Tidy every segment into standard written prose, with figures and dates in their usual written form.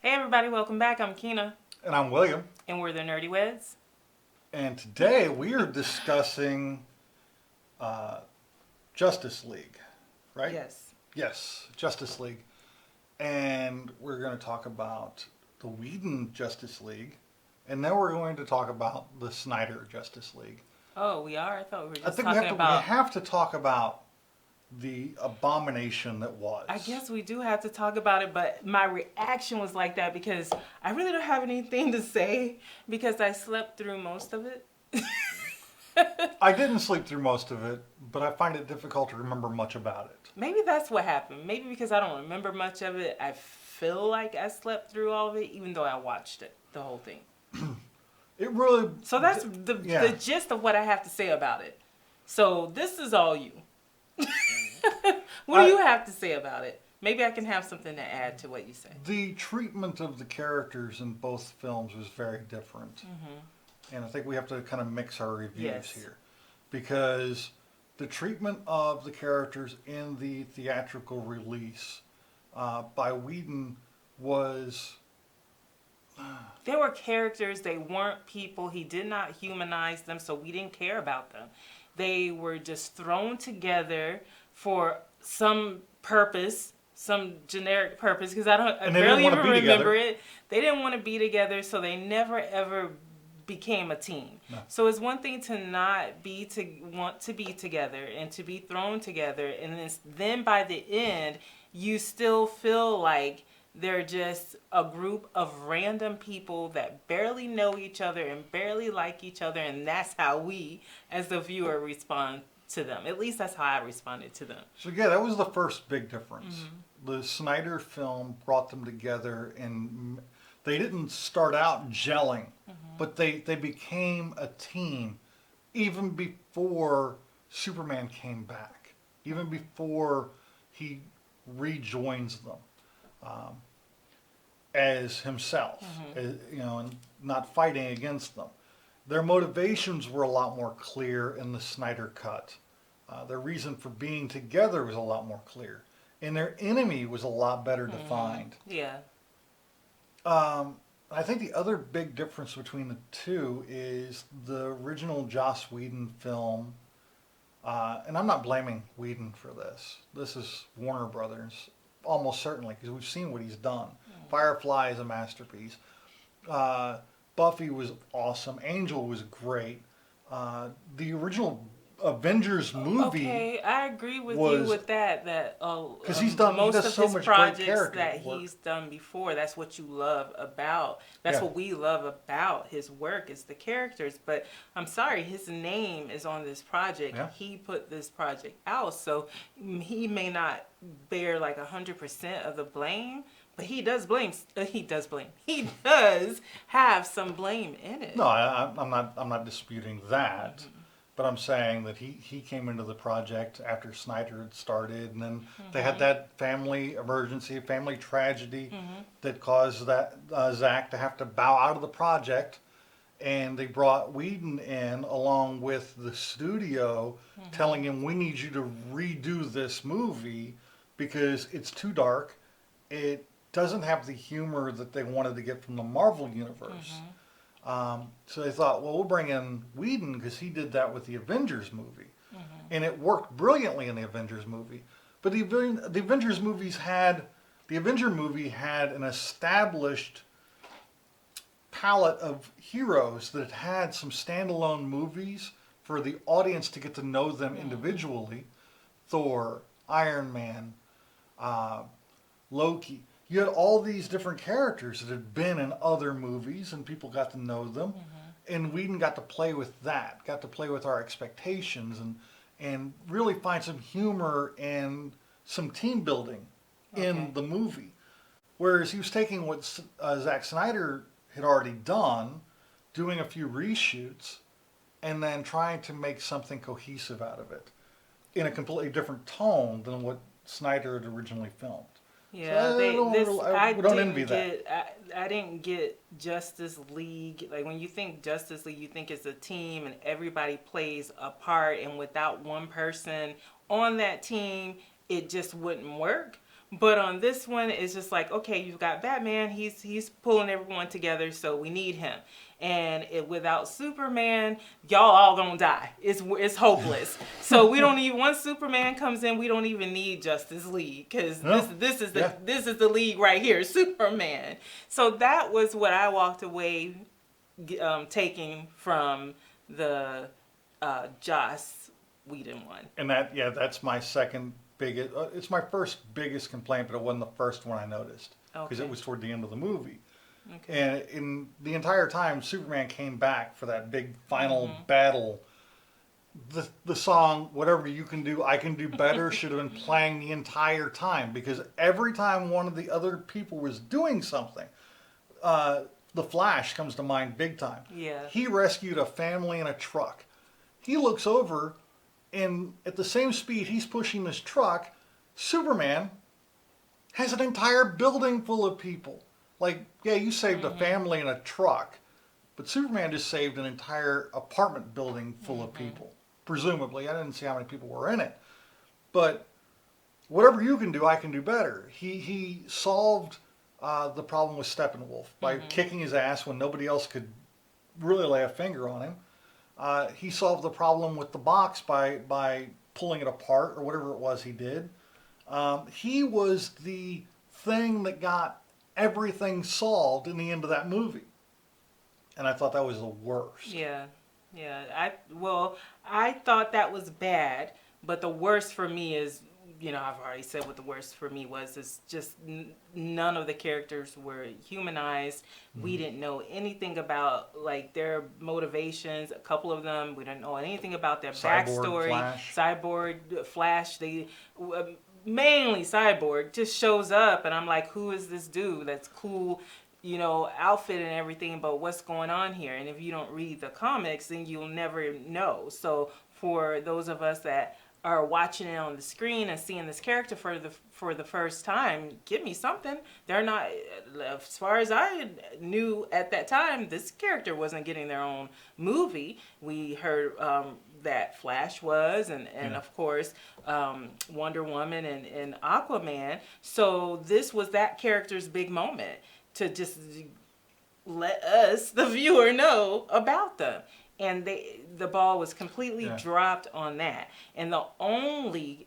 Hey everybody, welcome back. I'm Keena. And I'm William. And we're the Nerdyweds. And today we are discussing Justice League, right? Yes. Yes, Justice League. And we're going to talk about the Whedon Justice League. And then we're going to talk about the Snyder Justice League. Oh, we are? I thought we were just we have to talk about the abomination that was. I guess we do have to talk about it, but my reaction was like that because I really don't have anything to say because I slept through most of it. I didn't sleep through most of it, but I find it difficult to remember much about it. Maybe that's what happened. Maybe because I don't remember much of it, I feel like I slept through all of it, even though I watched it, the whole thing. It really... So that's the gist of what I have to say about it. So this is all you. What do you have to say about it? Maybe I can have something to add to what you say. The treatment of the characters in both films was very different. Mm-hmm. And I think we have to kind of mix our reviews here. Because the treatment of the characters in the theatrical release by Whedon was... They were characters, they weren't people. He did not humanize them, so we didn't care about them. They were just thrown together for some purpose, some generic purpose, because I barely even remember it. They didn't want to be together, so they never ever became a team. No. So it's one thing to not want to be together and to be thrown together, and then by the end, you still feel like they're just a group of random people that barely know each other and barely like each other, and that's how we, as the viewer, respond to them. At least that's how I responded to them. So yeah, that was the first big difference. Mm-hmm. The Snyder film brought them together, and they didn't start out gelling, but they became a team even before Superman came back, even before he rejoins them. As himself, and not fighting against them. Their motivations were a lot more clear in the Snyder cut. Their reason for being together was a lot more clear. And their enemy was a lot better defined. Yeah. I think the other big difference between the two is the original Joss Whedon film, and I'm not blaming Whedon for this. This is Warner Brothers, almost certainly, because we've seen what he's done. Firefly is a masterpiece. Buffy was awesome. Angel was great. The original Avengers movie. Okay, I agree with you with that. Because he's done most of so his much projects that he's done before. That's what you love about. That's what we love about his work is the characters. But I'm sorry, his name is on this project. Yeah. He put this project out, so he may not bear like 100% of the blame. But he does blame. He does have some blame in it. No, I'm not disputing that. But I'm saying that he came into the project after Snyder had started, and then they had that family emergency, a family tragedy that caused that Zach to have to bow out of the project, and they brought Whedon in along with the studio, telling him, "We need you to redo this movie because it's too dark. It doesn't have the humor that they wanted to get from the Marvel universe." So they thought, well, we'll bring in Whedon because he did that with the Avengers movie. And it worked brilliantly in the Avengers movie. But the Avengers movie had an established palette of heroes that had some standalone movies for the audience to get to know them individually. Thor, Iron Man, Loki. You had all these different characters that had been in other movies, and people got to know them. And Whedon got to play with that, got to play with our expectations, and really find some humor and some team building in the movie. Whereas he was taking what Zack Snyder had already done, doing a few reshoots, and then trying to make something cohesive out of it in a completely different tone than what Snyder had originally filmed. Yeah, so I don't envy that. I didn't get Justice League. Like when you think Justice League, you think it's a team and everybody plays a part, and without one person on that team, it just wouldn't work. But on this one, it's just like, okay, you've got Batman. He's pulling everyone together, so we need him. And without Superman, y'all all gonna die. It's hopeless. So we don't even, once Superman comes in, we don't even need Justice League, because this is the league right here, Superman. So that was what I walked away taking from the Joss Whedon one. And that's my second biggest. It's my first biggest complaint, but it wasn't the first one I noticed because it was toward the end of the movie. Okay. And in the entire time, Superman came back for that big final battle. The song "Whatever You Can Do, I Can Do Better" should have been playing the entire time, because every time one of the other people was doing something, the Flash comes to mind big time. Yeah. He rescued a family in a truck. He looks over, and at the same speed he's pushing this truck, Superman has an entire building full of people. Like, yeah, you saved a family in a truck, but Superman just saved an entire apartment building full of people. Presumably. I didn't see how many people were in it. But whatever you can do, I can do better. He solved the problem with Steppenwolf by kicking his ass when nobody else could really lay a finger on him. He solved the problem with the box by pulling it apart, or whatever it was he did. He was the thing that got everything solved in the end of that movie. And I thought that was the worst. Yeah. I thought that was bad, but the worst for me is, I've already said what the worst for me was. Is just none of the characters were humanized. We didn't know anything about their motivations. A couple of them, we didn't know anything about their backstory. Cyborg, Flash, mainly Cyborg just shows up, and I'm like, who is this dude? That's cool, outfit and everything, but what's going on here? And if you don't read the comics, then you'll never know. So for those of us that are watching it on the screen and seeing this character for the first time, give me something. They're not, as far as I knew at that time, this character wasn't getting their own movie. We heard that Flash was, and of course Wonder Woman and Aquaman. So this was that character's big moment to just let us, the viewer, know about them. And the ball was completely dropped on that. And the only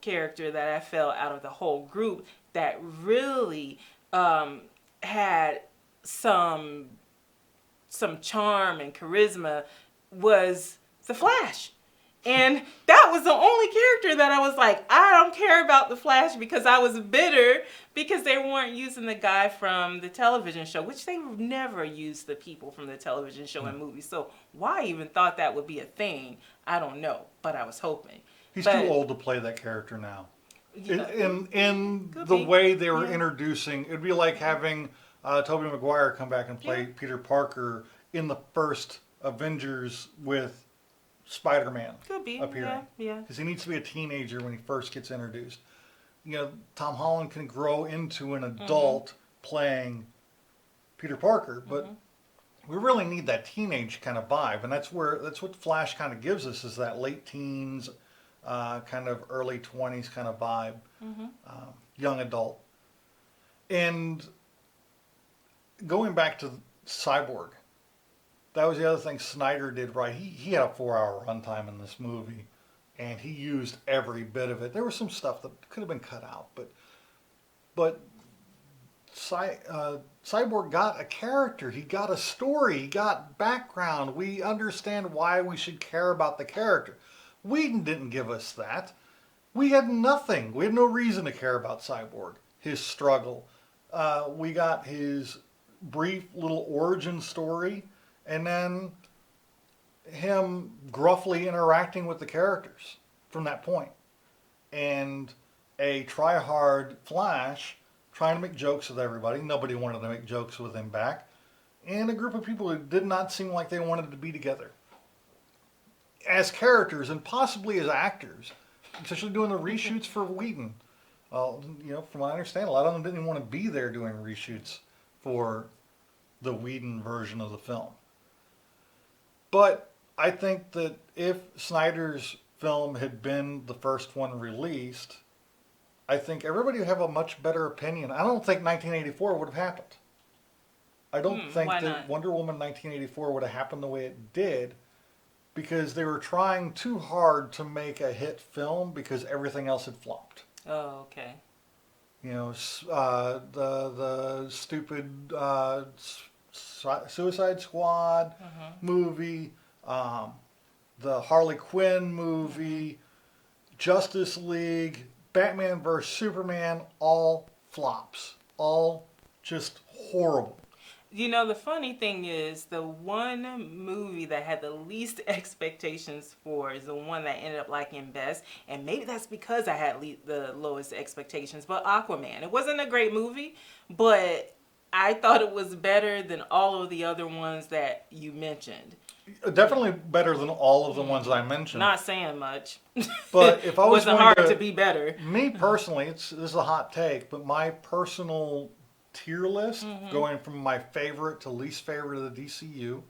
character that I felt out of the whole group that really had some charm and charisma was the Flash. And that was the only character that I was like, I don't care about the Flash, because I was bitter because they weren't using the guy from the television show, which they never used the people from the television show in movies. So why I even thought that would be a thing, I don't know, but I was hoping. He's too old to play that character now. In the way they were introducing, it'd be like having Tobey Maguire come back and play Peter Parker in the first Avengers with Spider-Man appearing. Because he needs to be a teenager when he first gets introduced. Tom Holland can grow into an adult playing Peter Parker, but we really need that teenage kind of vibe, and that's what Flash kind of gives us, is that late teens, kind of early 20s kind of vibe, young adult. And going back to Cyborg, that was the other thing Snyder did right. He had a 4-hour runtime in this movie, and he used every bit of it. There was some stuff that could have been cut out, but Cyborg got a character. He got a story. He got background. We understand why we should care about the character. Whedon didn't give us that. We had nothing. We had no reason to care about Cyborg, his struggle. We got his brief little origin story, and then him gruffly interacting with the characters from that point. And a try-hard Flash trying to make jokes with everybody. Nobody wanted to make jokes with him back. And a group of people who did not seem like they wanted to be together. As characters, and possibly as actors. Especially doing the reshoots for Whedon. From what I understand, a lot of them didn't even want to be there doing reshoots for the Whedon version of the film. But I think that if Snyder's film had been the first one released, I think everybody would have a much better opinion. I don't think 1984 would have happened. I don't think why that not? Wonder Woman 1984 would have happened the way it did because they were trying too hard to make a hit film because everything else had flopped. Oh, okay. You know, the stupid Suicide Squad movie, the Harley Quinn movie, Justice League, Batman vs Superman, all flops, all just horrible. You know, the funny thing is, the one movie that had the least expectations for is the one that ended up liking best. And maybe that's because I had the lowest expectations. But Aquaman. It wasn't a great movie, but I thought it was better than all of the other ones that you mentioned. Definitely better than all of the ones I mentioned. Not saying much. But if I was wasn't going hard to be better. Me personally, this is a hot take, but my personal tier list, going from my favorite to least favorite of the DCU,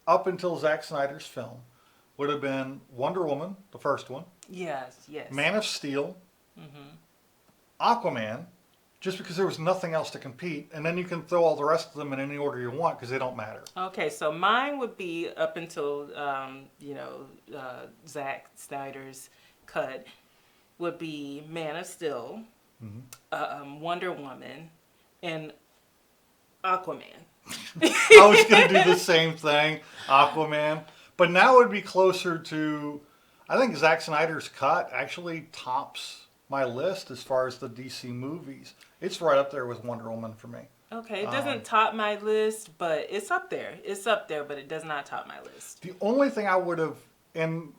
up until Zack Snyder's film, would have been Wonder Woman, the first one. Yes. Man of Steel. Aquaman, just because there was nothing else to compete, and then you can throw all the rest of them in any order you want because they don't matter. Okay, so mine would be up until Zack Snyder's cut would be Man of Steel, Wonder Woman, and Aquaman. I was going to do the same thing, Aquaman, but now it would be closer to. I think Zack Snyder's cut actually tops my list as far as the DC movies. It's right up there with Wonder Woman for me. Okay, it doesn't top my list, but it's up there. It's up there, but it does not top my list. The only thing I would have, and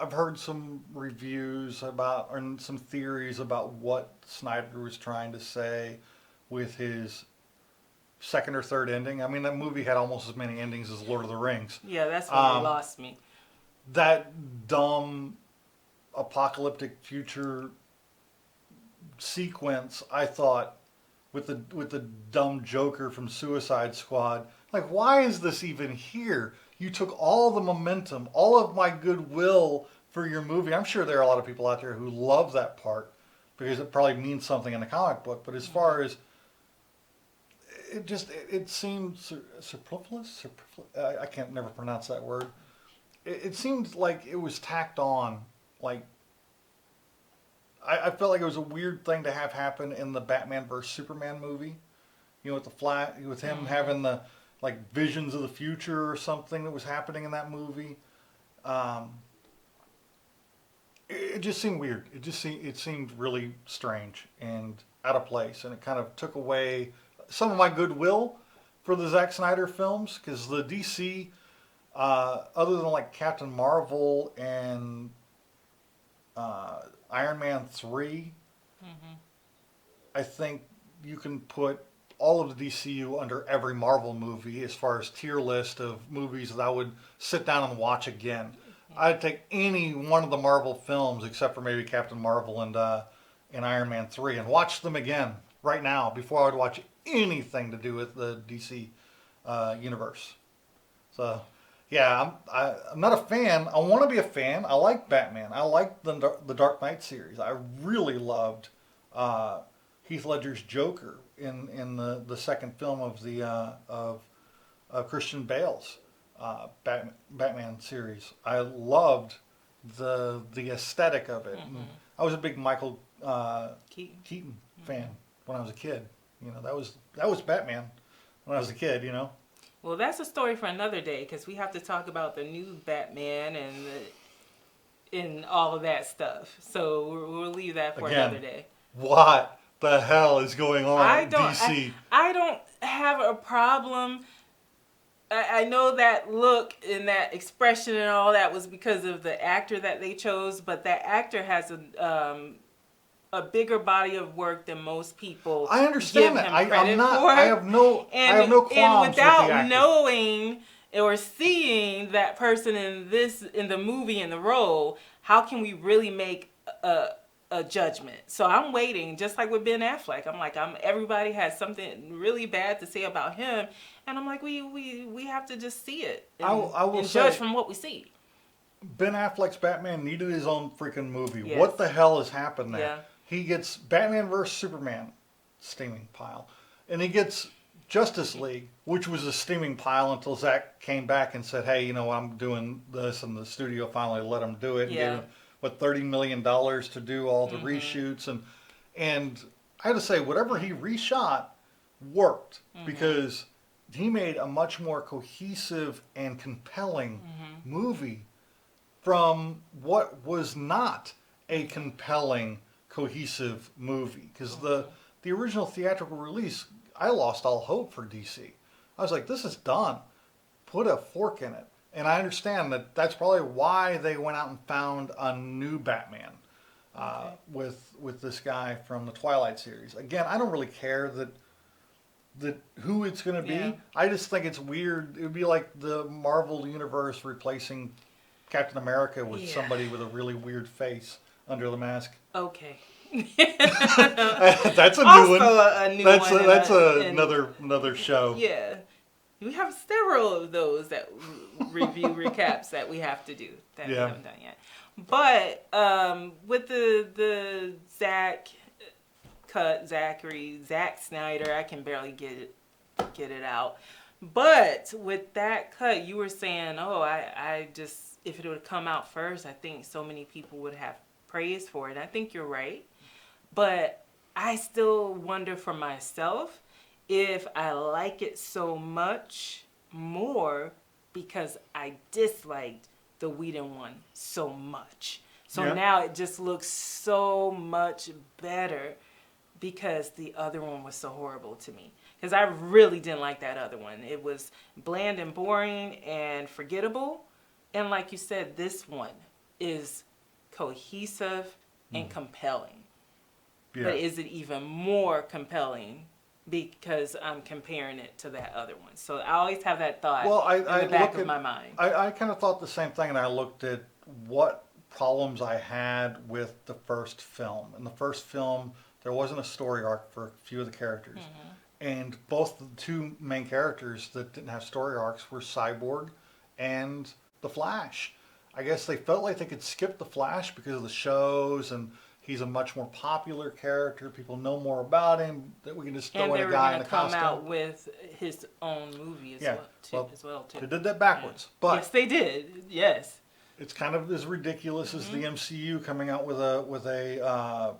I've heard some reviews about, or some theories about what Snyder was trying to say with his second or third ending. I mean, that movie had almost as many endings as Lord of the Rings. Yeah, that's what lost me. That dumb apocalyptic future sequence, I thought, with the dumb Joker from Suicide Squad, like, why is this even here? You took all the momentum, all of my goodwill for your movie. I'm sure there are a lot of people out there who love that part because it probably means something in the comic book. But as far as it seemed superfluous. I can't never pronounce that word. It seemed like it was tacked on. Like, I felt like it was a weird thing to have happen in the Batman vs Superman movie. You know, with him having the like visions of the future or something that was happening in that movie. It just seemed weird. It seemed really strange and out of place, and it kind of took away some of my goodwill for the Zack Snyder films, because the DC, other than like Captain Marvel and Iron Man 3, I think you can put all of the DCU under every Marvel movie as far as tier list of movies that I would sit down and watch again. I'd take any one of the Marvel films except for maybe Captain Marvel and Iron Man 3 and watch them again right now before I would watch anything to do with the DC universe. So, yeah, I'm not a fan. I want to be a fan. I like Batman. I like the Dark Knight series. I really loved Heath Ledger's Joker in the second film of the of Christian Bale's Batman series. I loved the aesthetic of it. I was a big Michael Keaton fan when I was a kid. You know, that was Batman when I was a kid. You know. Well, that's a story for another day, because we have to talk about the new Batman and all of that stuff. So we'll leave that for another day. What the hell is going on in DC? I don't have a problem. I know that look and that expression and all that was because of the actor that they chose, but that actor has a bigger body of work than most people. I understand give that. him credit for. I have no qualms and without with the actor. knowing or seeing that person in the movie, in the role, how can we really make a judgment? So I'm waiting, just like with Ben Affleck. I'm like, everybody has something really bad to say about him, and I'm like, we have to just see it and, I will and say, judge from what we see. Ben Affleck's Batman needed his own freaking movie. Yes. What the hell has happened there? Yeah. He gets Batman vs. Superman, steaming pile. And he gets Justice League, which was a steaming pile until Zack came back and said, hey, I'm doing this. And the studio finally let him do it. And gave him, $30 million to do all the reshoots. And I had to say, whatever he reshot worked because he made a much more cohesive and compelling movie from what was not a compelling, cohesive movie. Because the original theatrical release, I lost all hope for DC. I was like, this is done. Put a fork in it. And I understand that that's probably why they went out and found a new Batman with this guy from the Twilight series. Again, I don't really care that who it's going to be. Yeah. I just think it's weird. It would be like the Marvel Universe replacing Captain America with somebody with a really weird face under the mask. Okay. That's a new also one. A new one. That's another show. Yeah. We have several of those that review recaps that we have to do that we haven't done yet. But with the Zack Snyder, I can barely get it out. But with that cut, you were saying, I just, if it would have come out first, I think so many people would have praised for it. I think you're right. But I still wonder for myself if I like it so much more because I disliked the Whedon one so much. So now it just looks so much better because the other one was so horrible to me. Because I really didn't like that other one. It was bland and boring and forgettable. And like you said, this one is cohesive and compelling. Yeah. But is it even more compelling because I'm comparing it to that other one? So I always have that thought in the back of my mind. I kind of thought the same thing, and I looked at what problems I had with the first film. In the first film, there wasn't a story arc for a few of the characters. And both the two main characters that didn't have story arcs were Cyborg and the Flash. I guess they felt like they could skip the Flash because of the shows, and he's a much more popular character. People know more about him. That we can just throw in a guy in a costume. And they were going to come out with his own movie as well too. They did that backwards. Yeah. But yes, they did. Yes. It's kind of as ridiculous as the MCU coming out with a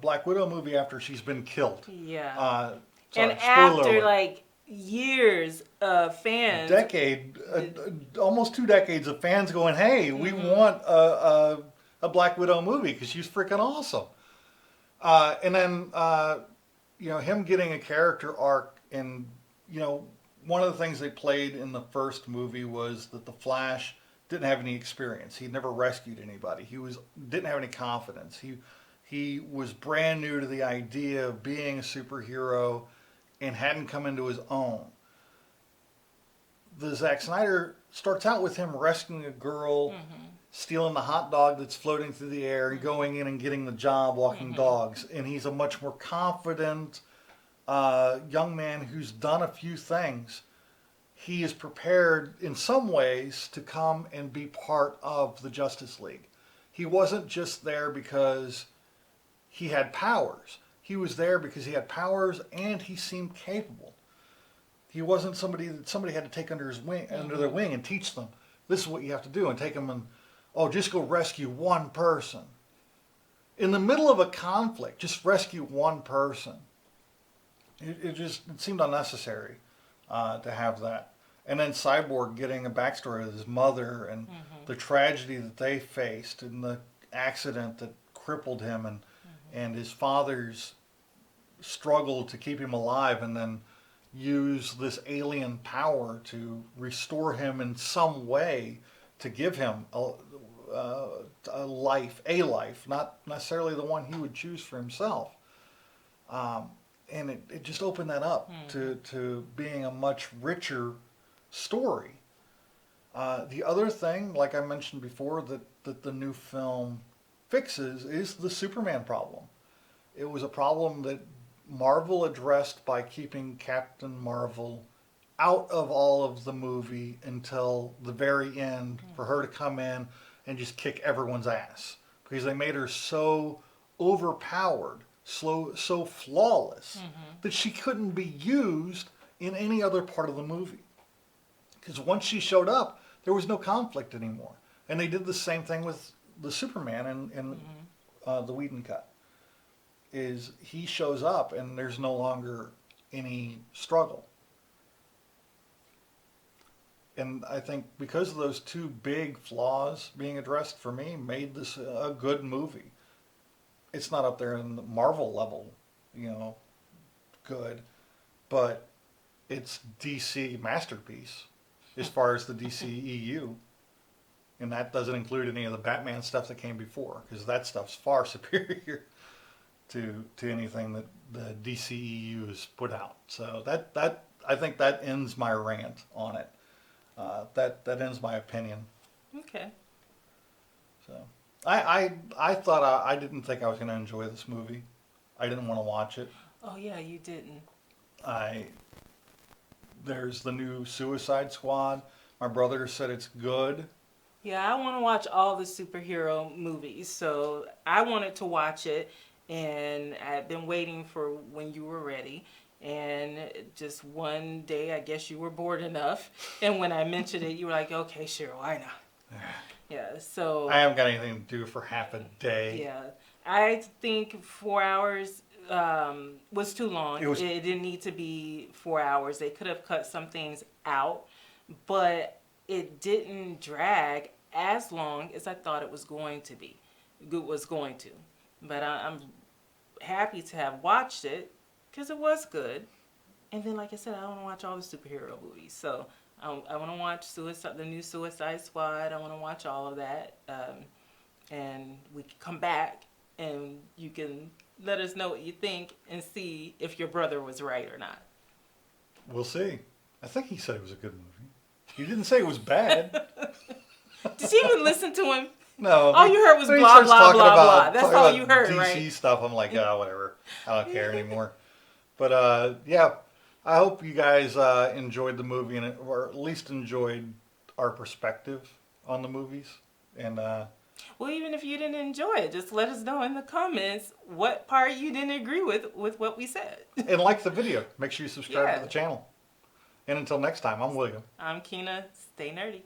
Black Widow movie after she's been killed. Yeah. And after like years of fans, almost 2 decades of fans going, "Hey, we want a Black Widow movie because she's freaking awesome." And then him getting a character arc, and one of the things they played in the first movie was that the Flash didn't have any experience. He'd never rescued anybody. He didn't have any confidence. He was brand new to the idea of being a superhero and hadn't come into his own. The Zack Snyder starts out with him rescuing a girl, stealing the hot dog that's floating through the air, and going in and getting the job walking dogs. And he's a much more confident young man who's done a few things. He is prepared in some ways to come and be part of the Justice League. He wasn't just there because he had powers. He was there because he had powers and he seemed capable. He wasn't somebody that somebody had to take under their wing and teach them, this is what you have to do, and take them and, just go rescue one person. In the middle of a conflict, just rescue one person. It seemed unnecessary to have that. And then Cyborg getting a backstory with his mother and the tragedy that they faced and the accident that crippled him and his father's struggle to keep him alive, and then use this alien power to restore him in some way to give him a life, not necessarily the one he would choose for himself. And it just opened that up to being a much richer story. The other thing, like I mentioned before, that the new film fixes is the Superman problem. It was a problem that Marvel addressed by keeping Captain Marvel out of all of the movie until the very end for her to come in and just kick everyone's ass. Because they made her so overpowered, so flawless that she couldn't be used in any other part of the movie. Because once she showed up, there was no conflict anymore. And they did the same thing with the Superman in the Whedon cut. Is he shows up and there's no longer any struggle. And I think because of those two big flaws being addressed for me, made this a good movie. It's not up there in the Marvel level, good, but it's DC masterpiece as far as the DCEU. And that doesn't include any of the Batman stuff that came before, because that stuff's far superior to anything that the DCEU has put out. So that I think that ends my rant on it. That ends my opinion. Okay. So I thought I didn't think I was going to enjoy this movie. I didn't want to watch it. Oh yeah, you didn't. There's the new Suicide Squad. My brother said it's good. Yeah, I want to watch all the superhero movies, so I wanted to watch it, and I've been waiting for when you were ready. And just one day, I guess you were bored enough. And when I mentioned it, you were like, okay, Cheryl, I know. Yeah, so. I haven't got anything to do for half a day. Yeah. I think 4 hours was too long. It didn't need to be 4 hours. They could have cut some things out, but it didn't drag as long as I thought it was going to be. But I'm happy to have watched it, because it was good. And then, like I said, I want to watch all the superhero movies. So I want to watch the new Suicide Squad. I want to watch all of that. And we can come back and you can let us know what you think and see if your brother was right or not. We'll see. I think he said it was a good movie. He didn't say it was bad. Did you even listen to him? No. All you heard was blah, blah, blah, blah. That's all you heard, DC right? DC stuff. I'm like, whatever. I don't care anymore. But yeah, I hope you guys enjoyed the movie, or at least enjoyed our perspective on the movies. And well, even if you didn't enjoy it, just let us know in the comments what part you didn't agree with what we said. And like the video. Make sure you subscribe to the channel. And until next time, I'm William. I'm Keena. Stay nerdy.